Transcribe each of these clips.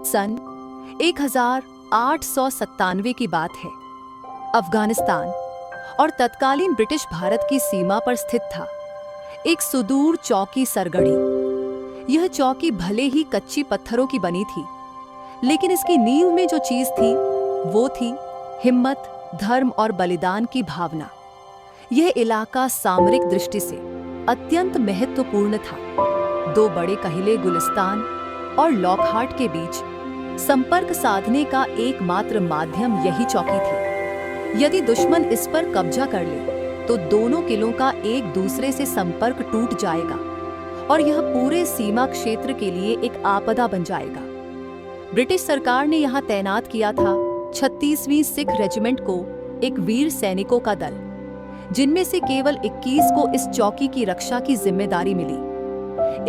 सन 1897 की बात है। अफगानिस्तान और तत्कालीन ब्रिटिश भारत की सीमा पर स्थित था एक सुदूर चौकी सरगढ़ी। यह चौकी भले ही कच्ची पत्थरों की बनी थी, लेकिन इसकी नींव में जो चीज थी वो थी हिम्मत, धर्म और बलिदान की भावना। यह इलाका सामरिक दृष्टि से अत्यंत महत्वपूर्ण था। दो बड़े कहिले गुलिस्तान और लॉकहार्ट के बीच संपर्क साधने का एकमात्र माध्यम यही चौकी थी। यदि दुश्मन इस पर कब्जा कर ले तो दोनों किलों का एक दूसरे से संपर्क टूट जाएगा और यह पूरे सीमा क्षेत्र के लिए एक आपदा बन जाएगा। ब्रिटिश सरकार ने यहाँ तैनात किया था 36वीं सिख रेजिमेंट को एक वीर सैनिकों का दल, जिनमें से केवल 21 को इस चौकी की रक्षा की जिम्मेदारी मिली।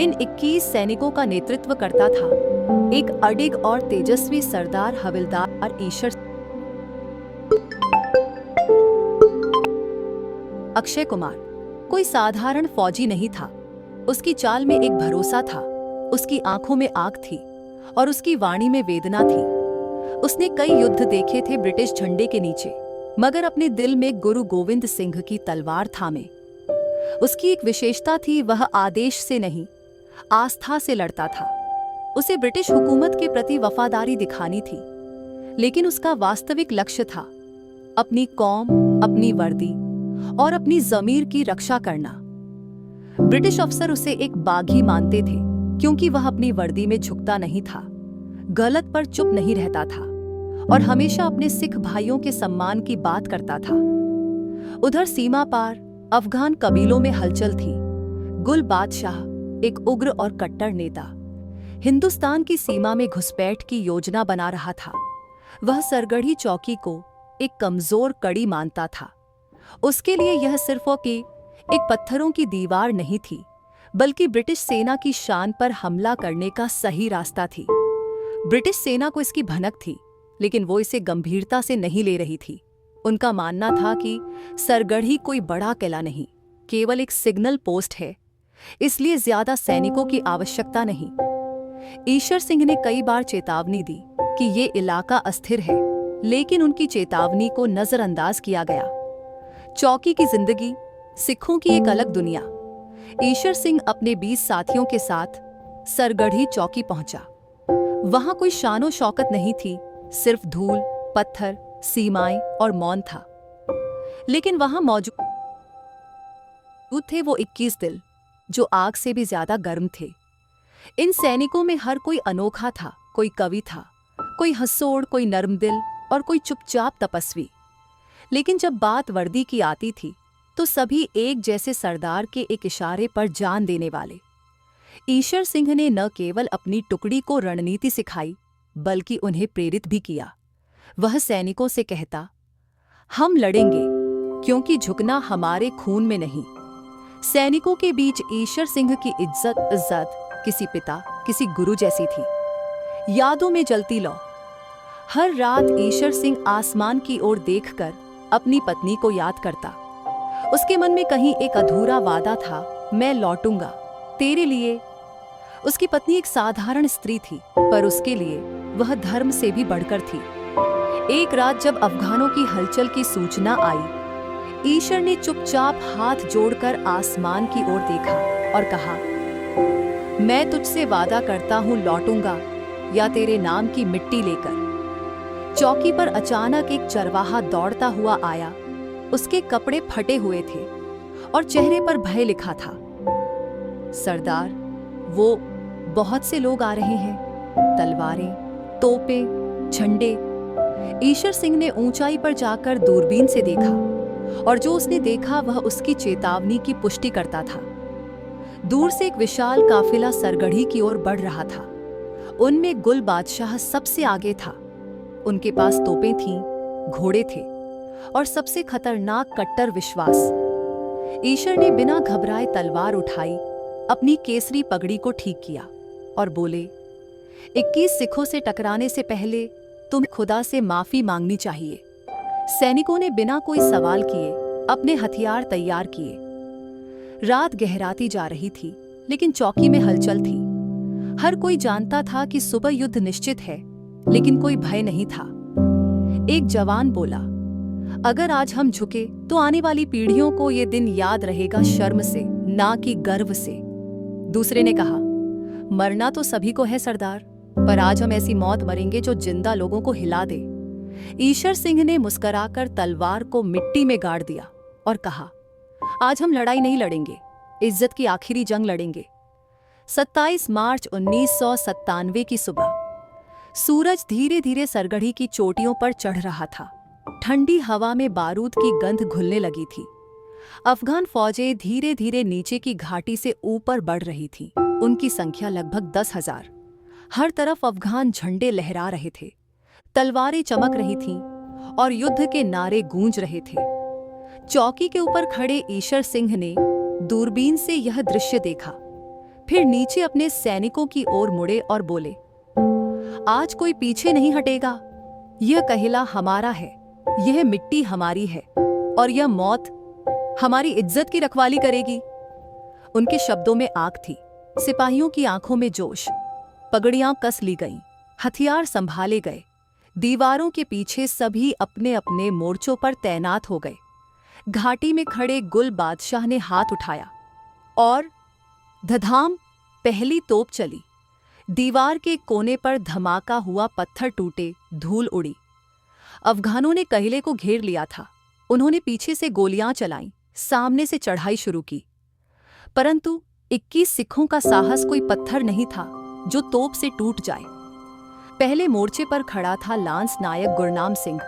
इन 21 सैनिकों का नेतृत्व करता था एक अडिग और तेजस्वी सरदार हविलदार ईशर। अक्षय कुमार कोई साधारण फौजी नहीं था। उसकी चाल में एक भरोसा था, उसकी आंखों में आग थी और उसकी वाणी में वेदना थी। उसने कई युद्ध देखे थे ब्रिटिश झंडे के नीचे, मगर अपने दिल में गुरु गोविंद सिंह की तलवार थामे। उसकी एक विशेषता थी, वह आदेश से नहीं, आस्था से लड़ता था। उसे ब्रिटिश हुकूमत के प्रति वफादारी दिखानी थी, लेकिन उसका वास्तविक लक्ष्य था अपनी कौम, अपनी वर्दी और अपनी जमीर की रक्षा करना। ब्रिटिश अफसर उसे एक बागी मानते थे, क्योंकि वह अपनी वर्दी में झुकता नहीं था, गलत पर चुप नहीं रहता था और हमेशा अपने सिख भाइयों के सम्मान की बात करता था। उधर सीमा पार अफगान कबीलों में हलचल थी। गुल बादशाह, एक उग्र और कट्टर नेता, हिंदुस्तान की सीमा में घुसपैठ की योजना बना रहा था। वह सरगढ़ी चौकी को एक कमजोर कड़ी मानता था। उसके लिए यह सिर्फ एक पत्थरों की दीवार नहीं थी, बल्कि ब्रिटिश सेना की शान पर हमला करने का सही रास्ता थी। ब्रिटिश सेना को इसकी भनक थी, लेकिन वो इसे गंभीरता से नहीं ले रही थी। उनका मानना था कि सरगढ़ी कोई बड़ा किला नहीं, केवल एक सिग्नल पोस्ट है, इसलिए ज्यादा सैनिकों की आवश्यकता नहीं। ईशर सिंह ने कई बार चेतावनी दी कि ये इलाका अस्थिर है, लेकिन उनकी चेतावनी को नजरअंदाज किया गया। चौकी की जिंदगी, सिखों की एक अलग दुनिया। ईशर सिंह अपने 20 साथियों के साथ सरगढ़ी चौकी पहुंचा। वहां कोई शानो शौकत नहीं थी, सिर्फ धूल, पत्थर, सीमाएं और मौन था। लेकिन वहां मौजूद थे वो 21 दिल जो आग से भी ज्यादा गर्म थे। इन सैनिकों में हर कोई अनोखा था। कोई कवि था, कोई हंसोड़, कोई नर्म दिल और कोई चुपचाप तपस्वी। लेकिन जब बात वर्दी की आती थी तो सभी एक जैसे सरदार के एक इशारे पर जान देने वाले। ईशर सिंह ने न केवल अपनी टुकड़ी को रणनीति सिखाई, बल्कि उन्हें प्रेरित भी किया। वह सैनिकों से कहता, हम लड़ेंगे क्योंकि झुकना हमारे खून में नहीं। सैनिकों के बीच ईशर सिंह की इज्जत किसी पिता, किसी गुरु जैसी थी। यादों में जलती लौ। हर रात ईशर सिंह आसमान की ओर देखकर अपनी पत्नी को याद करता। उसके मन में कहीं एक अधूरा वादा था, मैं लौटूंगा तेरे लिए। उसकी पत्नी एक साधारण स्त्री थी, पर उसके लिए वह धर्म से भी बढ़कर थी। एक रात जब अफगानों की हलचल की सूचना आई, ईशर ने चुपचाप हाथ जोड़कर आसमान की ओर देखा और कहा, मैं तुझसे वादा करता हूं, लौटूंगा या तेरे नाम की मिट्टी लेकर। चौकी पर अचानक एक चरवाहा दौड़ता हुआ आया। उसके कपड़े फटे हुए थे और चेहरे पर भय लिखा था। सरदार, वो बहुत से लोग आ रहे हैं, तलवारें, तोपें, झंडे। ईशर सिंह ने ऊंचाई पर जाकर दूरबीन से देखा और जो उसने देखा वह उसकी चेतावनी की पुष्टि करता था। दूर से एक विशाल काफिला सरगढ़ी की ओर बढ़ रहा था। उनमें गुल बादशाह सबसे आगे था। उनके पास तोपें थीं, घोड़े थे और सबसे खतरनाक कट्टर विश्वास। ईशर ने बिना घबराए तलवार उठाई, अपनी केसरी पगड़ी को ठीक किया और बोले, 21 सिखों से टकराने से पहले तुम्हें खुदा से माफी मांगनी चाहिए। सैनिकों ने बिना कोई सवाल किए अपने हथियार तैयार किए। रात गहराती जा रही थी, लेकिन चौकी में हलचल थी। हर कोई जानता था कि सुबह युद्ध निश्चित है, लेकिन कोई भय नहीं था। एक जवान बोला, अगर आज हम झुके तो आने वाली पीढ़ियों को ये दिन याद रहेगा शर्म से, ना कि गर्व से। दूसरे ने कहा, मरना तो सभी को है सरदार, पर आज हम ऐसी मौत मरेंगे जो जिंदा लोगों को हिला दे। ईशर सिंह ने मुस्कुराकर तलवार को मिट्टी में गाड़ दिया और कहा, आज हम लड़ाई नहीं लड़ेंगे, इज्जत की आखिरी जंग लड़ेंगे। 27 मार्च 1997 की सुबह सूरज धीरे धीरे सरगढ़ी की चोटियों पर चढ़ रहा था। ठंडी हवा में बारूद की गंध घुलने लगी थी। अफगान फौजें धीरे धीरे नीचे की घाटी से ऊपर बढ़ रही थीं। उनकी संख्या लगभग 10,000। हर तरफ अफगान झंडे लहरा रहे थे, तलवारें चमक रही थीं और युद्ध के नारे गूंज रहे थे। चौकी के ऊपर खड़े ईशर सिंह ने दूरबीन से यह दृश्य देखा, फिर नीचे अपने सैनिकों की ओर मुड़े और बोले, आज कोई पीछे नहीं हटेगा। यह कहला हमारा है, यह मिट्टी हमारी है और यह मौत हमारी इज्जत की रखवाली करेगी। उनके शब्दों में आग थी, सिपाहियों की आंखों में जोश। पगड़ियां कस ली गईं, हथियार संभाले गए। दीवारों के पीछे सभी अपने अपने मोर्चों पर तैनात हो गए। घाटी में खड़े गुल बादशाह ने हाथ उठाया और धधाम पहली तोप चली। दीवार के कोने पर धमाका हुआ, पत्थर टूटे, धूल उड़ी। अफगानों ने कहले को घेर लिया था। उन्होंने पीछे से गोलियां चलाईं, सामने से चढ़ाई शुरू की, परंतु 21 सिखों का साहस कोई पत्थर नहीं था जो तोप से टूट जाए। पहले मोर्चे पर खड़ा था लांस नायक गुरनाम सिंह।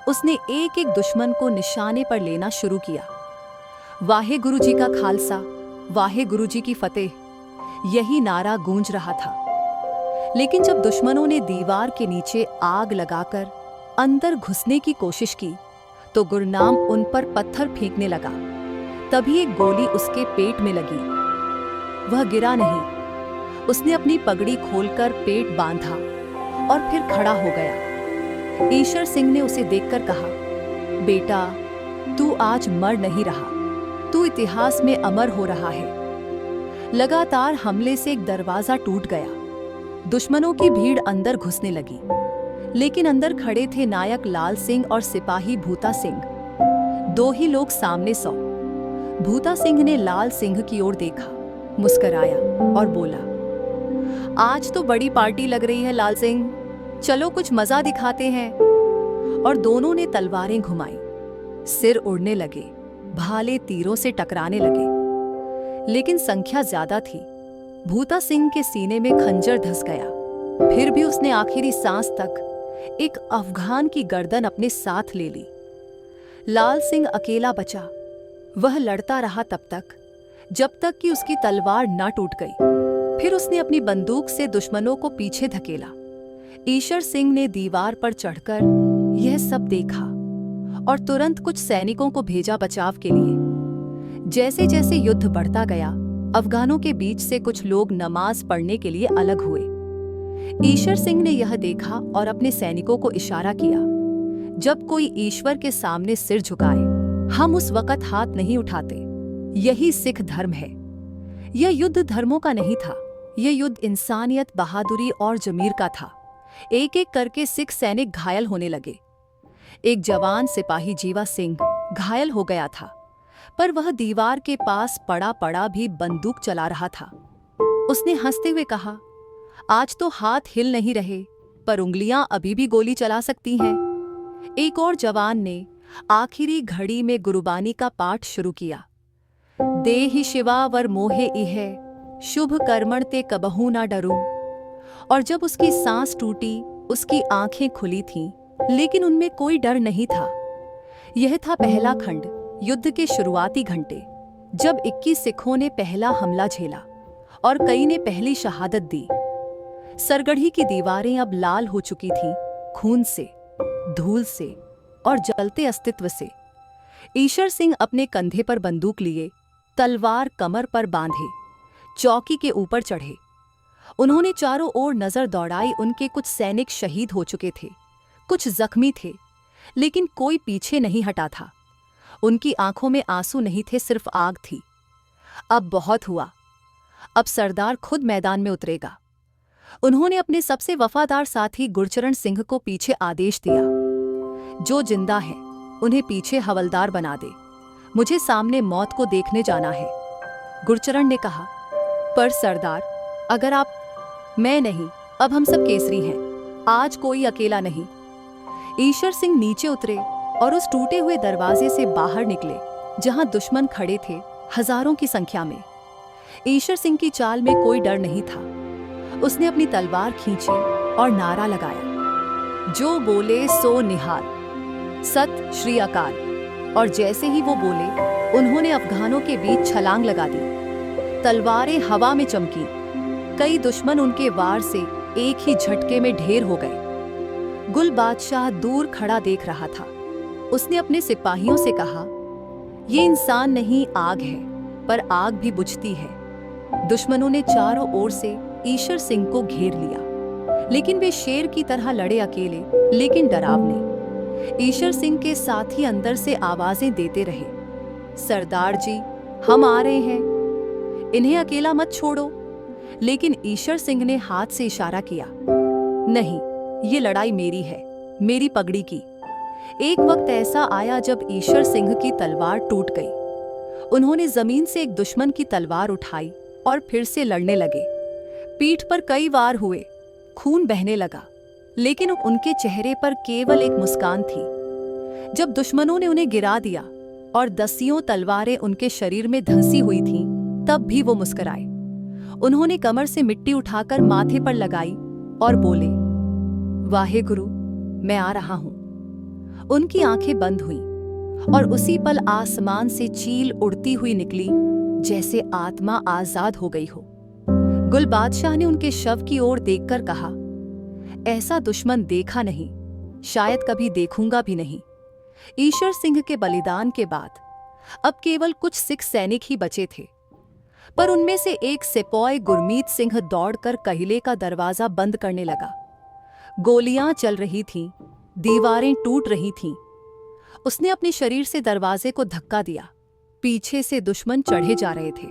उसने एक एक दुश्मन को निशाने पर लेना शुरू किया। वाहे गुरु जी का खालसा, वाहे गुरु जी की फतेह, यही नारा गूंज रहा था। लेकिन जब दुश्मनों ने दीवार के नीचे आग लगाकर अंदर घुसने की कोशिश की तो गुरनाम उन पर पत्थर फेंकने लगा। तभी एक गोली उसके पेट में लगी। वह गिरा नहीं। उसने अपनी पगड़ी खोलकर पेट बांधा और फिर खड़ा हो गया। ईशर सिंह ने उसे देखकर कहा, बेटा, तू आज मर नहीं रहा, तू इतिहास में अमर हो रहा है। लगातार हमले से एक दरवाजा टूट गया। दुश्मनों की भीड़ अंदर घुसने लगी, लेकिन अंदर खड़े थे नायक लाल सिंह और सिपाही भूता सिंह। दो ही लोग सामने सौ। भूता सिंह ने लाल सिंह की ओर देखा, मुस्कुराया और बोला, आज तो बड़ी पार्टी लग रही है लाल सिंह, चलो कुछ मजा दिखाते हैं। और दोनों ने तलवारें घुमाई। सिर उड़ने लगे, भाले तीरों से टकराने लगे, लेकिन संख्या ज्यादा थी। भूता सिंह के सीने में खंजर धंस गया। फिर भी उसने आखिरी सांस तक एक अफगान की गर्दन अपने साथ ले ली। लाल सिंह अकेला बचा। वह लड़ता रहा तब तक जब तक कि उसकी तलवार न टूट गई। फिर उसने अपनी बंदूक से दुश्मनों को पीछे धकेला। ईशर सिंह ने दीवार पर चढ़कर यह सब देखा और तुरंत कुछ सैनिकों को भेजा बचाव के लिए। जैसे जैसे युद्ध बढ़ता गया, अफगानों के बीच से कुछ लोग नमाज पढ़ने के लिए अलग हुए। ईशर सिंह ने यह देखा और अपने सैनिकों को इशारा किया, जब कोई ईश्वर के सामने सिर झुकाए, हम उस वक्त हाथ नहीं उठाते। यही सिख धर्म है। यह युद्ध धर्मों का नहीं था, यह युद्ध इंसानियत, बहादुरी और जमीर का था। एक एक करके सिख सैनिक घायल होने लगे। एक जवान सिपाही जीवा सिंह घायल हो गया था, पर वह दीवार के पास पड़ा पड़ा भी बंदूक चला रहा था। उसने हंसते हुए कहा, आज तो हाथ हिल नहीं रहे, पर उंगलियां अभी भी गोली चला सकती हैं। एक और जवान ने आखिरी घड़ी में गुरुबानी का पाठ शुरू किया। देहि शिवा वर मोहे इहे, शुभ कर्मण ते कबहू ना डरूं। और जब उसकी सांस टूटी, उसकी आंखें खुली थीं, लेकिन उनमें कोई डर नहीं था। यह था पहला खंड, युद्ध के शुरुआती घंटे, जब 21 सिखों ने पहला हमला झेला और कई ने पहली शहादत दी। सरगढ़ी की दीवारें अब लाल हो चुकी थीं, खून से, धूल से और जलते अस्तित्व से। ईशर सिंह अपने कंधे पर बंदूक लिए, तलवार कमर पर बांधे, चौकी के ऊपर चढ़े। उन्होंने चारों ओर नजर दौड़ाई। उनके कुछ सैनिक शहीद हो चुके थे, कुछ जख्मी थे, लेकिन कोई पीछे नहीं हटा था। उनकी आंखों में आंसू नहीं थे, सिर्फ आग थी। अब बहुत हुआ। अब सरदार खुद मैदान में उतरेगा। उन्होंने अपने सबसे वफादार साथी गुरचरण सिंह को पीछे आदेश दिया, जो जिंदा है उन्हें पीछे हवलदार बना दे, मुझे सामने मौत को देखने जाना है। गुरचरण ने कहा, पर सरदार, अगर आप, मैं नहीं, अब हम सब केसरी हैं, आज कोई अकेला नहीं। ईश्वर सिंह नीचे उतरे और उस टूटे हुए दरवाजे से बाहर निकले जहां दुश्मन खड़े थे, हजारों की संख्या में। ईश्वर सिंह की चाल में कोई डर नहीं था। उसने अपनी तलवार खींची और नारा लगाया, जो बोले सो निहाल, सत श्री अकाल। और जैसे ही वो बोले, उन्होंने अफगानों के बीच छलांग लगा दी। तलवारें हवा में चमकी। कई दुश्मन उनके वार से एक ही झटके में ढेर हो गए। गुल बादशाह दूर खड़ा देख रहा था। उसने अपने सिपाहियों से कहा, ये इंसान नहीं, आग है, पर आग भी बुझती है। दुश्मनों ने चारों ओर से ईश्वर सिंह को घेर लिया, लेकिन वे शेर की तरह लड़े, अकेले लेकिन डरावने। ईश्वर सिंह के साथी अंदर से आवाजें देते रहे, सरदार जी, हम आ रहे हैं, इन्हें अकेला मत छोड़ो। लेकिन ईश्वर सिंह ने हाथ से इशारा किया, नहीं, ये लड़ाई मेरी है, मेरी पगड़ी की। एक वक्त ऐसा आया जब ईश्वर सिंह की तलवार टूट गई। उन्होंने जमीन से एक दुश्मन की तलवार उठाई और फिर से लड़ने लगे। पीठ पर कई वार हुए, खून बहने लगा, लेकिन उनके चेहरे पर केवल एक मुस्कान थी। जब दुश्मनों ने उन्हें गिरा दिया और दसियों तलवारें उनके शरीर में धंसी हुई थीं, तब भी वो मुस्कुराए। उन्होंने कमर से मिट्टी उठाकर माथे पर लगाई और बोले, वाहे गुरु, मैं आ रहा हूं। उनकी आंखें बंद हुईं और उसी पल आसमान से चील उड़ती हुई निकली, जैसे आत्मा आजाद हो गई हो। गुल बादशाह ने उनके शव की ओर देखकर कहा, ऐसा दुश्मन देखा नहीं, शायद कभी देखूंगा भी नहीं। ईश्वर सिंह के बलिदान के बाद अब केवल कुछ सिख सैनिक ही बचे थे, पर उनमें से एक सिपाही गुरमीत सिंह दौड़कर किले का दरवाजा बंद करने लगा। गोलियां चल रही थीं, दीवारें टूट रही थीं। उसने अपने शरीर से दरवाजे को धक्का दिया। पीछे से दुश्मन चढ़े जा रहे थे।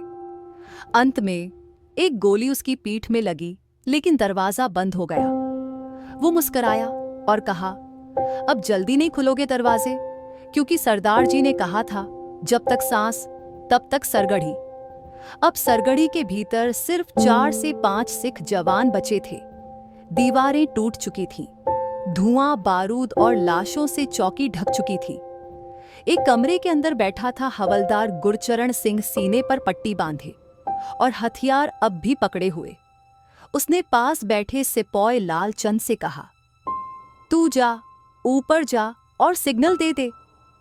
अंत में एक गोली उसकी पीठ में लगी, लेकिन दरवाजा बंद हो गया। वो मुस्कुराया और कहा, अब जल्दी नहीं खुलोगे दरवाजे, क्योंकि सरदार जी ने कहा था, जब तक सांस तब तक सरगढ़ी। अब सरगढ़ी के भीतर सिर्फ 4 से 5 सिख जवान बचे थे। दीवारें टूट चुकी थीं, धुआं, बारूद और लाशों से चौकी ढक चुकी थी। एक कमरे के अंदर बैठा था हवलदार गुरचरण सिंह, सीने पर पट्टी बांधे और हथियार अब भी पकड़े हुए। उसने पास बैठे सिपाही लालचंद से कहा, तू जा, ऊपर जा और सिग्नल दे दे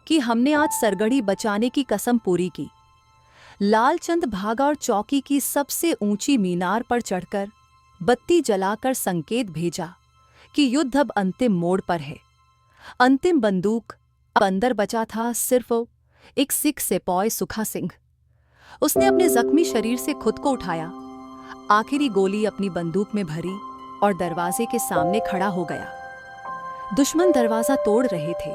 कि हमने आज सरगढ़ी बचाने की कसम पूरी की। लालचंद भागा और चौकी की सबसे ऊंची मीनार पर चढ़कर बत्ती जलाकर संकेत भेजा कि युद्ध अब अंतिम मोड़ पर है। अंतिम बंदूक अब अंदर बचा था सिर्फ एक सिख सिपाही सुखा सिंह। उसने अपने जख्मी शरीर से खुद को उठाया, आखिरी गोली अपनी बंदूक में भरी और दरवाजे के सामने खड़ा हो गया। दुश्मन दरवाजा तोड़ रहे थे,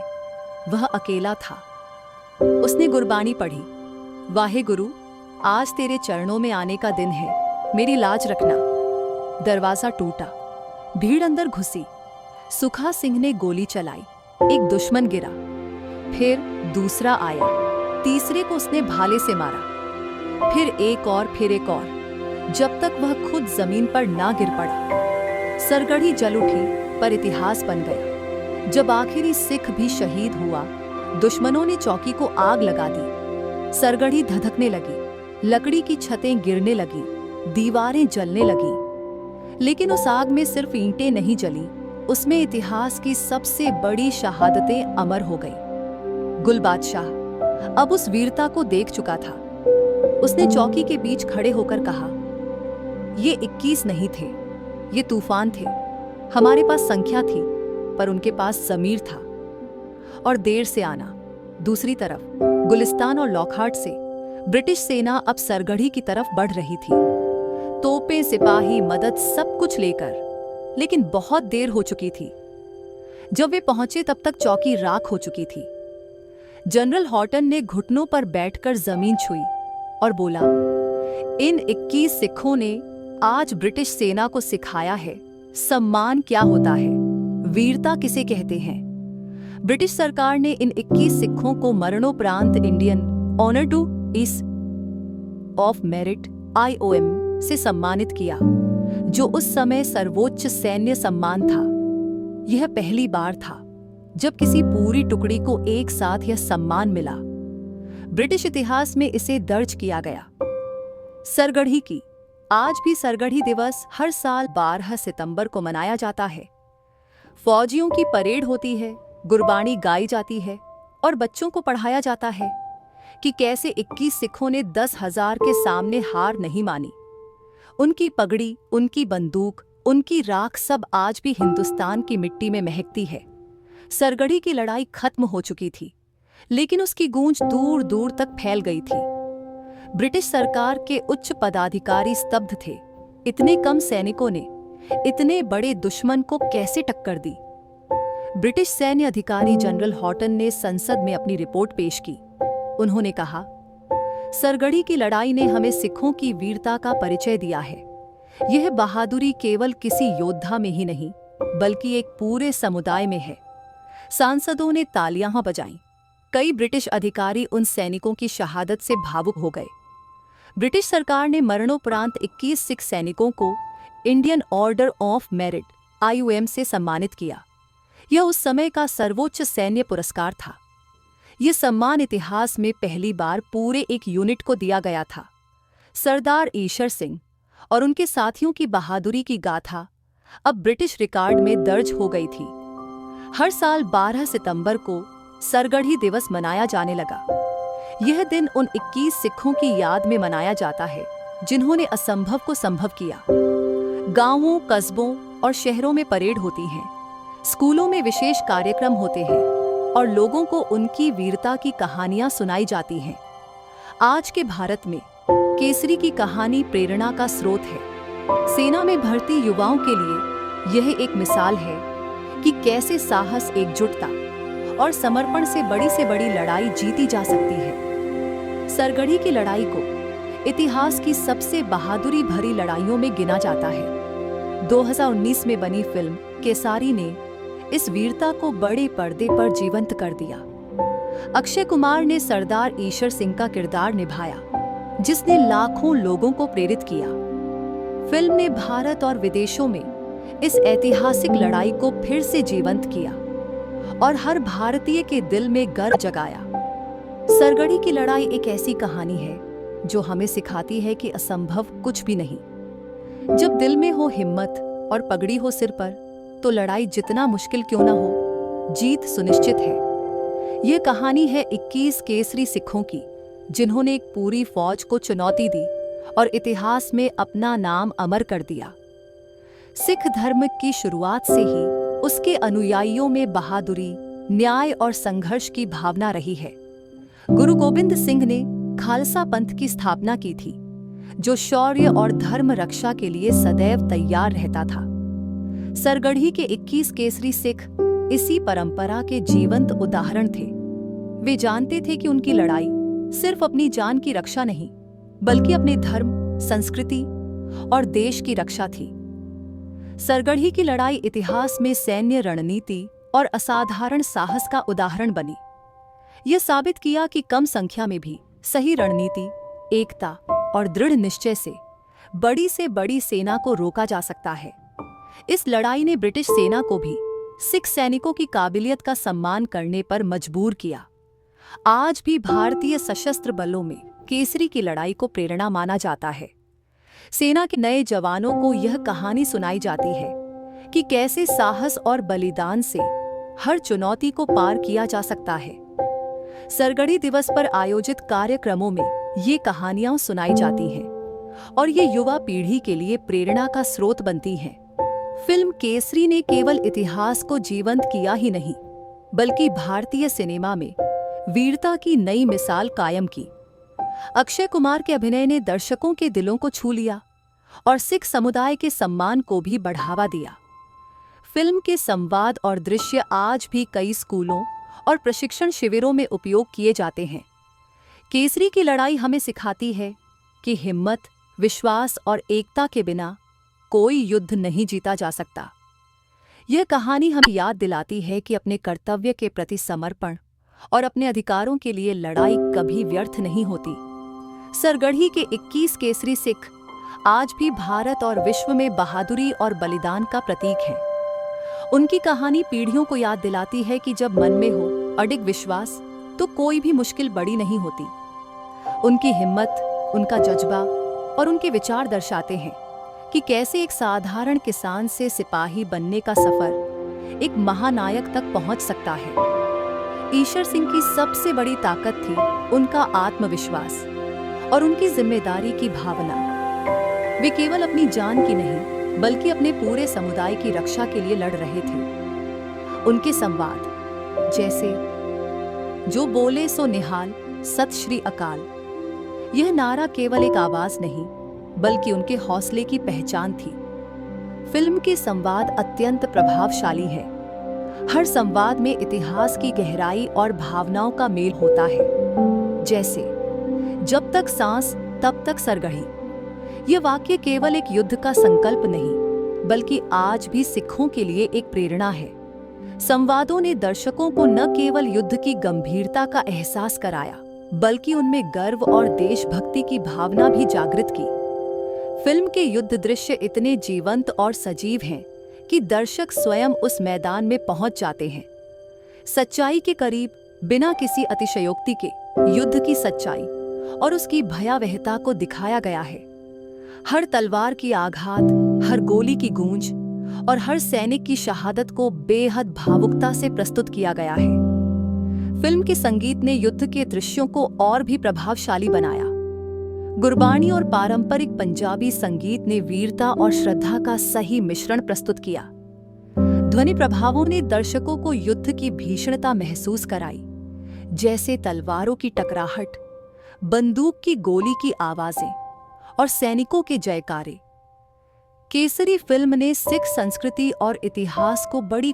वह अकेला था। उसने गुरबानी पढ़ी, वाहे गुरु, आज तेरे चरणों में आने का दिन है, मेरी लाज रखना। दरवाजा टूटा, भीड़ अंदर घुसी। सुखा सिंह ने गोली चलाई, एक दुश्मन गिरा, फिर दूसरा आया, तीसरे को उसने भाले से मारा, फिर एक और, फिर एक और, जब तक वह खुद जमीन पर ना गिर पड़ा। सरगढ़ी जल उठी, पर इतिहास बन गया। जब आखिरी सिख भी शहीद हुआ, दुश्मनों ने चौकी को आग लगा दी। सरगढ़ी धधकने लगी, लकड़ी की छतें गिरने लगी, दीवारें जलने लगी। लेकिन उस आग में सिर्फ ईंटें नहीं जली, उसमें इतिहास की सबसे बड़ी शहादतें अमर हो गई। गुल बादशाह अब उस वीरता को देख चुका था। उसने चौकी के बीच खड़े होकर कहा, ये 21 नहीं थे, ये तूफान थे। हमारे पास संख्या थी, पर उनके पास ज़मीर था। और देर से आना। दूसरी तरफ गुलिस्तान और लॉकहार्ट से ब्रिटिश सेना अब सरगढ़ी की तरफ बढ़ रही थी, तोपें, सिपाही, मदद, सब कुछ लेकर। लेकिन बहुत देर हो चुकी थी। जब वे पहुंचे तब तक चौकी राख हो चुकी थी। जनरल हॉटन ने घुटनों पर बैठकर जमीन छुई और बोला, इन 21 सिखों ने आज ब्रिटिश सेना को सिखाया है सम्मान क्या होता है, वीरता किसे कहते हैं। ब्रिटिश सरकार ने इन 21 सिखों को मरणोपरांत इंडियन ऑनर टू इस ऑफ मेरिट IOM से सम्मानित किया, जो उस समय सर्वोच्च सैन्य सम्मान था। यह पहली बार था जब किसी पूरी टुकड़ी को एक साथ यह सम्मान मिला। ब्रिटिश इतिहास में इसे दर्ज किया गया। सरगढ़ी की आज भी सरगढ़ी दिवस हर साल 12 सितंबर को मनाया जाता है। फौजियों की परेड होती है, गुरबानी गाई जाती है और बच्चों को पढ़ाया जाता है कि कैसे 21 सिखों ने 10,000 के सामने हार नहीं मानी। उनकी पगड़ी, उनकी बंदूक, उनकी राख सब आज भी हिंदुस्तान की मिट्टी में महकती है। सरगढ़ी की लड़ाई खत्म हो चुकी थी, लेकिन उसकी गूंज दूर दूर तक फैल गई थी। ब्रिटिश सरकार के उच्च पदाधिकारी स्तब्ध थे। इतने कम सैनिकों ने इतने बड़े दुश्मन को कैसे टक्कर दी। ब्रिटिश सैन्य अधिकारी जनरल हॉटन ने संसद में अपनी रिपोर्ट पेश की। उन्होंने कहा, सरगढ़ी की लड़ाई ने हमें सिखों की वीरता का परिचय दिया है। यह बहादुरी केवल किसी योद्धा में ही नहीं, बल्कि एक पूरे समुदाय में है। सांसदों ने तालियां बजाईं। कई ब्रिटिश अधिकारी उन सैनिकों की शहादत से भावुक हो गए। ब्रिटिश सरकार ने मरणोपरांत 21 सिख सैनिकों को Indian order of merit IOM से सम्मानित किया। यह उस समय का सर्वोच्च सैन्य पुरस्कार था। यह सम्मान इतिहास में पहली बार पूरे एक यूनिट को दिया गया था। सरदार ईशर सिंह और उनके साथियों की बहादुरी की गाथा अब ब्रिटिश रिकॉर्ड में दर्ज हो गई थी। हर साल 12 सितंबर को सरगढ़ी दिवस मनाया जाने लगा। यह दिन उन 21 सिखों की याद में मनाया जाता है जिन्होंने असंभव को संभव किया। गांवों, कस्बों और शहरों में परेड होती हैं, स्कूलों में विशेष कार्यक्रम होते हैं और लोगों को उनकी वीरता की कहानियां सुनाई जाती हैं। आज के भारत में केसरी की कहानी प्रेरणा का स्रोत है। सेना में भर्ती युवाओं के लिए यह एक मिसाल है कि कैसे साहस, एकजुटता और समर्पण से बड़ी लड़ाई जीती जा सकती है। सरगढ़ी की लड़ाई को इतिहास की सबसे बहादुरी भरी लड़ाइयों में गिना जाता है। 2019 में बनी फिल्म केसरी ने इस वीरता को बड़े पर्दे पर जीवंत कर दिया। अक्षय कुमार ने सरदार ईशर सिंह का किरदार निभाया, जिसने लाखों लोगों को प्रेरित किया। फिल्म ने भारत और विदेशों में इस ऐतिहासिक लड़ाई को फिर से जीवंत किया और हर भारतीय के दिल में गर्व जगाया। सरगढ़ी की लड़ाई एक ऐसी कहानी है जो हमें सिखाती है कि असंभव कुछ भी नहीं। जब दिल में हो हिम्मत और पगड़ी हो सिर पर, तो लड़ाई जितना मुश्किल क्यों ना हो, जीत सुनिश्चित है। यह कहानी है 21 केसरी सिखों की, जिन्होंने एक पूरी फौज को चुनौती दी और इतिहास में अपना नाम अमर कर दिया। सिख धर्म की शुरुआत से ही उसके अनुयायियों में बहादुरी, न्याय और संघर्ष की भावना रही है। गुरु गोबिंद सिंह ने खालसा पंथ की स्थापना की थी, जो शौर्य और धर्म रक्षा के लिए सदैव तैयार रहता था। सरगढ़ी के 21 केसरी सिख इसी परंपरा के जीवंत उदाहरण थे। वे जानते थे कि उनकी लड़ाई सिर्फ अपनी जान की रक्षा नहीं, बल्कि अपने धर्म, संस्कृति और देश की रक्षा थी। सरगढ़ी की लड़ाई इतिहास में सैन्य रणनीति और असाधारण साहस का उदाहरण बनी। यह साबित किया कि कम संख्या में भी सही रणनीति, एकता और दृढ़ निश्चय से बड़ी सेना को रोका जा सकता है। इस लड़ाई ने ब्रिटिश सेना को भी सिख सैनिकों की काबिलियत का सम्मान करने पर मजबूर किया। आज भी भारतीय सशस्त्र बलों में केसरी की लड़ाई को प्रेरणा माना जाता है। सेना के नए जवानों को यह कहानी सुनाई जाती है कि कैसे साहस और बलिदान से हर चुनौती को पार किया जा सकता है। सरगढ़ी दिवस पर आयोजित कार्यक्रमों में ये कहानियां सुनाई जाती हैं और ये युवा पीढ़ी के लिए प्रेरणा का स्रोत बनती हैं। फिल्म केसरी ने केवल इतिहास को जीवंत किया ही नहीं, बल्कि भारतीय सिनेमा में वीरता की नई मिसाल कायम की। अक्षय कुमार के अभिनय ने दर्शकों के दिलों को छू लिया और सिख समुदाय के सम्मान को भी बढ़ावा दिया। फिल्म के संवाद और दृश्य आज भी कई स्कूलों और प्रशिक्षण शिविरों में उपयोग किए जाते हैं। केसरी की लड़ाई हमें सिखाती है कि हिम्मत, विश्वास और एकता के बिना कोई युद्ध नहीं जीता जा सकता। यह कहानी हमें याद दिलाती है कि अपने कर्तव्य के प्रति समर्पण और अपने अधिकारों के लिए लड़ाई कभी व्यर्थ नहीं होती। सरगढ़ी के 21 केसरी सिख आज भी भारत और विश्व में बहादुरी और बलिदान का प्रतीक है। उनकी कहानी पीढ़ियों को याद दिलाती है कि जब मन में हो अडिग विश्वास तो कोई भी मुश्किल बड़ी नहीं होती। उनकी हिम्मत, उनका जज्बा और उनके विचार दर्शाते हैं कि कैसे एक साधारण किसान से सिपाही बनने का सफर एक महानायक तक पहुंच सकता है। ईश्वर सिंह की सबसे बड़ी ताकत थी उनका आत्मविश्वास और उनकी जिम्मेदारी की भावना। वे केवल अपनी जान की नहीं बल्कि अपने पूरे समुदाय की रक्षा के लिए लड़ रहे थे। उनके संवाद जैसे जो बोले सो निहाल, सत श्री अकाल, यह नारा केवल एक आवाज नहीं बल्कि उनके हौसले की पहचान थी। फिल्म के संवाद अत्यंत प्रभावशाली है। हर संवाद में इतिहास की गहराई और भावनाओं का मेल होता है। जैसे जब तक सांस तब तक सरगढ़ी, यह वाक्य केवल एक युद्ध का संकल्प नहीं बल्कि आज भी सिखों के लिए एक प्रेरणा है। संवादों ने दर्शकों को न केवल युद्ध की गंभीरता का एहसास कराया बल्कि उनमें गर्व और देशभक्ति की भावना भी जागृत की। फिल्म के युद्ध दृश्य इतने जीवंत और सजीव हैं कि दर्शक स्वयं उस मैदान में पहुंच जाते हैं। सच्चाई के करीब, बिना किसी अतिशयोक्ति के, युद्ध की सच्चाई और उसकी भयावहता को दिखाया गया है। हर तलवार की आघात, हर गोली की गूंज और हर सैनिक की शहादत को बेहद भावुकता से प्रस्तुत किया गया है। फिल्म के संगीत ने युद्ध के दृश्यों को और भी प्रभावशाली बनाया। गुरबाणी और पारंपरिक पंजाबी संगीत ने वीरता और श्रद्धा का सही मिश्रण प्रस्तुत किया। ध्वनि प्रभावों ने दर्शकों को युद्ध की भीषणता महसूस कराई, जैसे तलवारों की टकराहट, बंदूक की गोली की आवाजें और सैनिकों के जयकारे। केसरी फिल्म ने सिख संस्कृति और इतिहास को बड़ी